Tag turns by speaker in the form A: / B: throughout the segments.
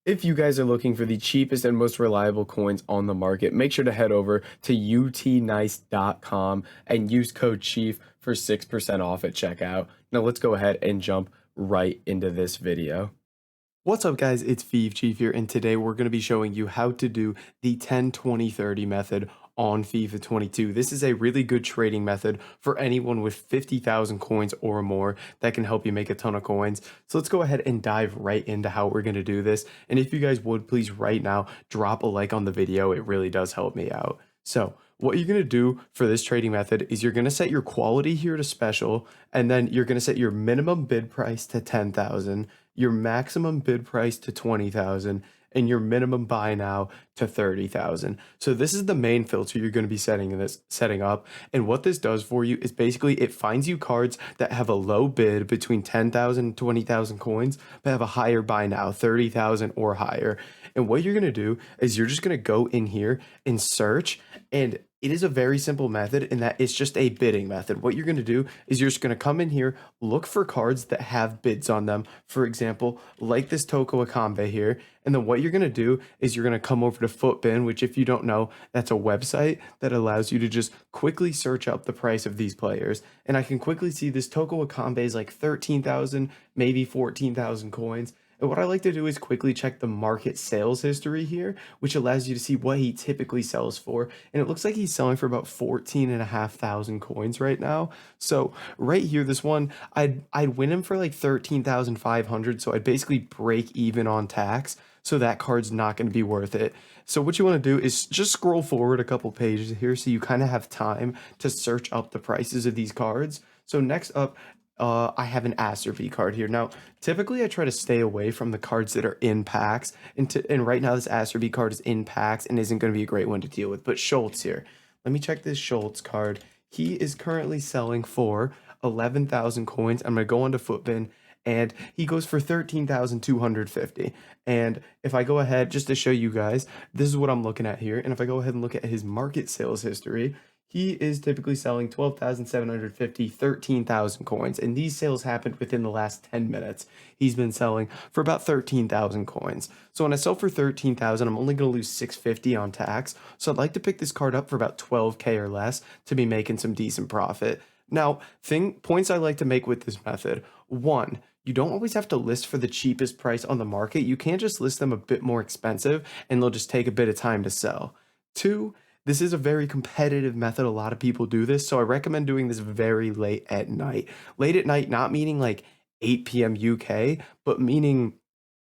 A: If you guys are looking for the cheapest and most reliable coins on the market, make sure to head over to utnice.com and use code CHIEF for 6% off at checkout. Now let's go ahead and jump right into this video. What's up guys, it's Fifa Chief here, and today we're going to be showing you how to do the 10-20-30 method on FIFA 22. This is a really good trading method for anyone with 50,000 coins or more that can help you make a ton of coins. So let's go ahead and dive right into how we're going to do this. And if you guys would please right now drop a like on the video, it really does help me out. So what you're going to do for this trading method is you're going to set your quality here to special, and then you're going to set your minimum bid price to 10,000, your maximum bid price to 20,000, and your minimum buy now to 30,000. So this is the main filter you're going to be setting up. And what this does for you is basically it finds you cards that have a low bid between 10,000 and 20,000 coins, but have a higher buy now, 30,000 or higher. And what you're going to do is you're just going to go in here and search, and it is a very simple method in that it's just a bidding method. What you're going to do is you're just going to come in here, look for cards that have bids on them. For example, like this Toko Akambe here. And then what you're going to do is you're going to come over to Footbin, which if you don't know, that's a website that allows you to just quickly search up the price of these players. And I can quickly see this Toko Akambe is like 13,000, maybe 14,000 coins. And what I like to do is quickly check the market sales history here, which allows you to see what he typically sells for. And it looks like he's selling for about 14,500 coins right now. So right here, this one, I'd win him for like 13,500. So I'd basically break even on tax. So that card's not going to be worth it. So what you want to do is just scroll forward a couple pages here so you kind of have time to search up the prices of these cards. So next up, I have an Acerbi card here. Now, typically I try to stay away from the cards that are in packs, and right now this Acerbi card is in packs and isn't going to be a great one to deal with. But Schultz here, let me check this Schultz card. He is currently selling for 11,000 coins. I'm going to go onto Footbin, and he goes for 13,250. And if I go ahead, just to show you guys, this is what I'm looking at here. And if I go ahead and look at his market sales history, he is typically selling 12,750, 13,000 coins, and these sales happened within the last 10 minutes. He's been selling for about 13,000 coins. So when I sell for 13,000, I'm only going to lose 650 on tax. So I'd like to pick this card up for about 12K or less to be making some decent profit. Now, points I like to make with this method. One, you don't always have to list for the cheapest price on the market. You can just list them a bit more expensive, and they'll just take a bit of time to sell. Two, this is a very competitive method. A lot of people do this, so I recommend doing this very late at night. Late at night, not meaning like 8 p.m. UK, but meaning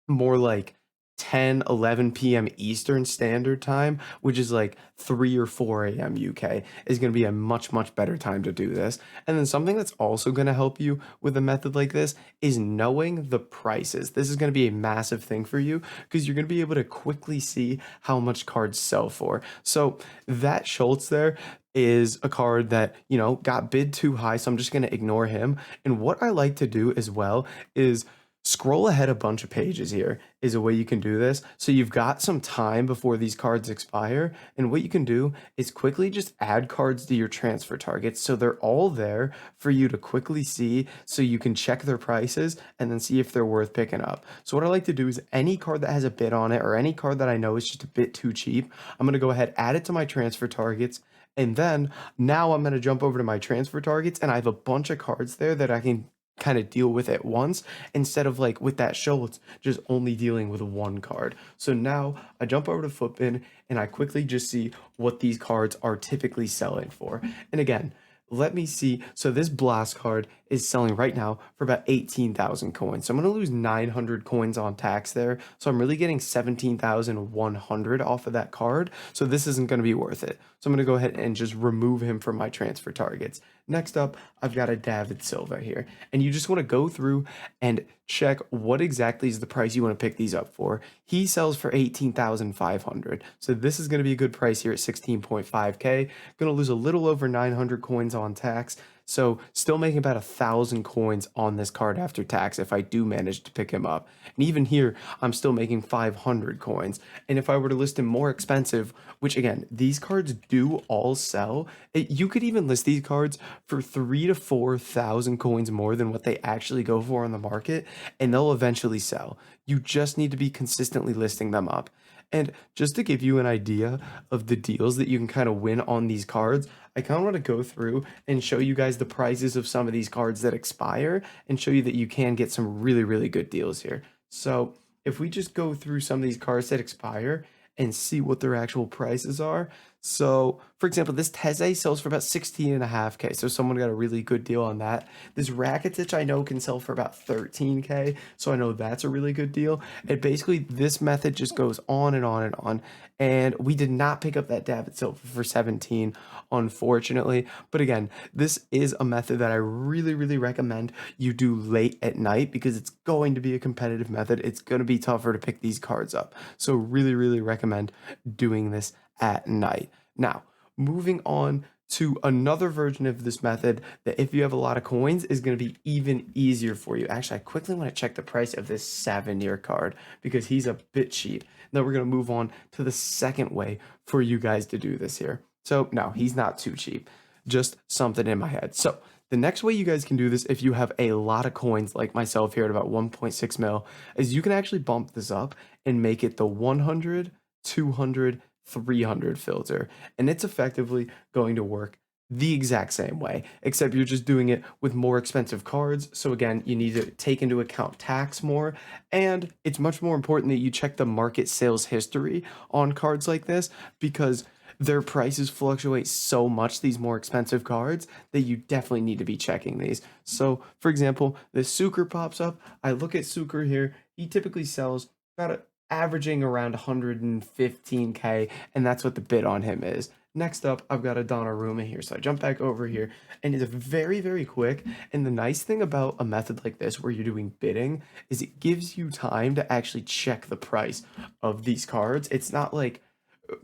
A: more like 10, 11 p.m. Eastern Standard Time, which is like 3 or 4 a.m. UK, is going to be a much, much better time to do this. And then something that's also going to help you with a method like this is knowing the prices. This is going to be a massive thing for you because you're going to be able to quickly see how much cards sell for. So that Schultz there is a card that, got bid too high, so I'm just going to ignore him. And what I like to do as well is scroll ahead a bunch of pages here is a way you can do this. So you've got some time before these cards expire. And what you can do is quickly just add cards to your transfer targets. So they're all there for you to quickly see so you can check their prices and then see if they're worth picking up. So what I like to do is any card that has a bid on it or any card that I know is just a bit too cheap, I'm going to go ahead, add it to my transfer targets. And then now I'm going to jump over to my transfer targets and I have a bunch of cards there that I can kind of deal with at once instead of like with that Schultz just only dealing with one card. So now I jump over to Footbin and I quickly just see what these cards are typically selling for. And again, let me see. So this Blast card is selling right now for about 18,000 coins. So I'm going to lose 900 coins on tax there. So I'm really getting 17,100 off of that card. So this isn't going to be worth it. So I'm going to go ahead and just remove him from my transfer targets. Next up, I've got a David Silva here. And you just want to go through and check what exactly is the price you want to pick these up for. He sells for 18,500. So this is going to be a good price here at 16.5K. Going to lose a little over 900 coins on tax. So still making about 1,000 coins on this card after tax if I do manage to pick him up. And even here, I'm still making 500 coins. And if I were to list him more expensive, which again, these cards do all sell, you could even list these cards for 3 to 4,000 coins more than what they actually go for on the market, and they'll eventually sell. You just need to be consistently listing them up. And just to give you an idea of the deals that you can kind of win on these cards, I kind of want to go through and show you guys the prices of some of these cards that expire and show you that you can get some really, really good deals here. So if we just go through some of these cards that expire and see what their actual prices are. So, for example, this Teze sells for about 16.5K. So someone got a really good deal on that. This Rakitic I know can sell for about 13K. So I know that's a really good deal. And basically this method just goes on and on and on. And we did not pick up that David Silva for 17, unfortunately. But again, this is a method that I really, really recommend you do late at night because it's going to be a competitive method. It's going to be tougher to pick these cards up. So really, really recommend doing this at night. Now, moving on to another version of this method that if you have a lot of coins is going to be even easier for you. Actually, I quickly want to check the price of this Savenir card because he's a bit cheap. Now we're going to move on to the second way for you guys to do this here. So no, he's not too cheap, just something in my head. So the next way you guys can do this if you have a lot of coins like myself here at about 1.6 mil is you can actually bump this up and make it the 100, 200, 300 filter, and it's effectively going to work the exact same way, except you're just doing it with more expensive cards. So again, you need to take into account tax more, and it's much more important that you check the market sales history on cards like this because their prices fluctuate so much, these more expensive cards, that you definitely need to be checking these. So for example, this Suker pops up. I look at Suker here. He typically sells about averaging around 115K, and that's what the bid on him is. Next up, I've got a Donnarumma here. So I jump back over here, and it's very, very quick. And the nice thing about a method like this where you're doing bidding is it gives you time to actually check the price of these cards. It's not like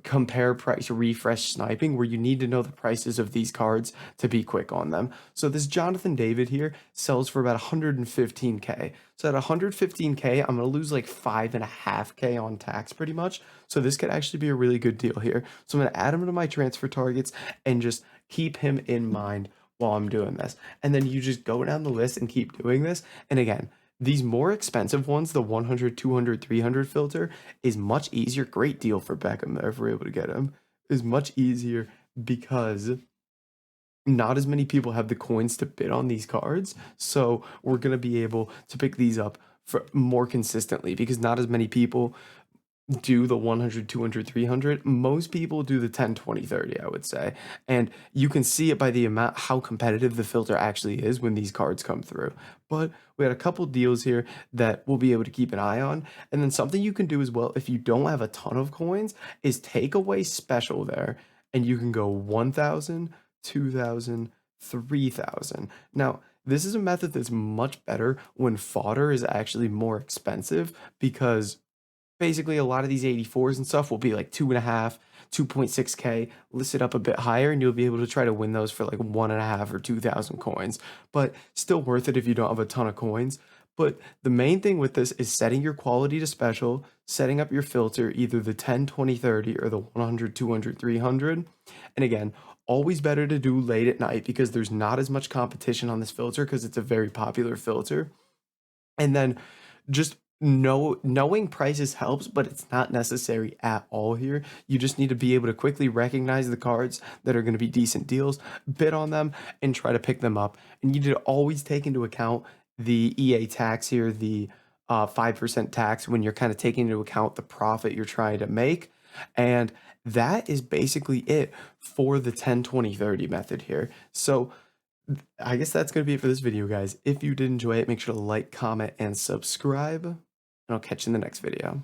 A: compare price refresh sniping where you need to know the prices of these cards to be quick on them. So this Jonathan David here sells for about 115K. So at 115K, I'm going to lose like 5.5K on tax pretty much. So this could actually be a really good deal here. So I'm going to add him to my transfer targets and just keep him in mind while I'm doing this. And then you just go down the list and keep doing this. And again, these more expensive ones, the 100, 200, 300 filter, is much easier. Great deal for Beckham there if we're able to get him. Is much easier because not as many people have the coins to bid on these cards. So we're going to be able to pick these up for more consistently because not as many people do the 100, 200, 300. Most people do the 10, 20, 30, I would say. And you can see it by the amount how competitive the filter actually is when these cards come through. But we had a couple deals here that we'll be able to keep an eye on. And then something you can do as well if you don't have a ton of coins is take away special there and you can go 1,000, 2,000, 3,000. Now, this is a method that's much better when fodder is actually more expensive because basically a lot of these 84s and stuff will be like 2.5, 2.6K listed up a bit higher, and you'll be able to try to win those for like 1.5 or 2,000 coins, but still worth it if you don't have a ton of coins. But the main thing with this is setting your quality to special, setting up your filter, either the 10, 20, 30 or the 100, 200, 300. And again, always better to do late at night because there's not as much competition on this filter because it's a very popular filter. And then just knowing prices helps, but it's not necessary at all here. You just need to be able to quickly recognize the cards that are going to be decent deals, bid on them, and try to pick them up. And you need to always take into account the EA tax here, the 5% tax when you're kind of taking into account the profit you're trying to make. And that is basically it for the 10, 20, 30 method here. So I guess that's going to be it for this video, guys. If you did enjoy it, make sure to like, comment, and subscribe, and I'll catch you in the next video.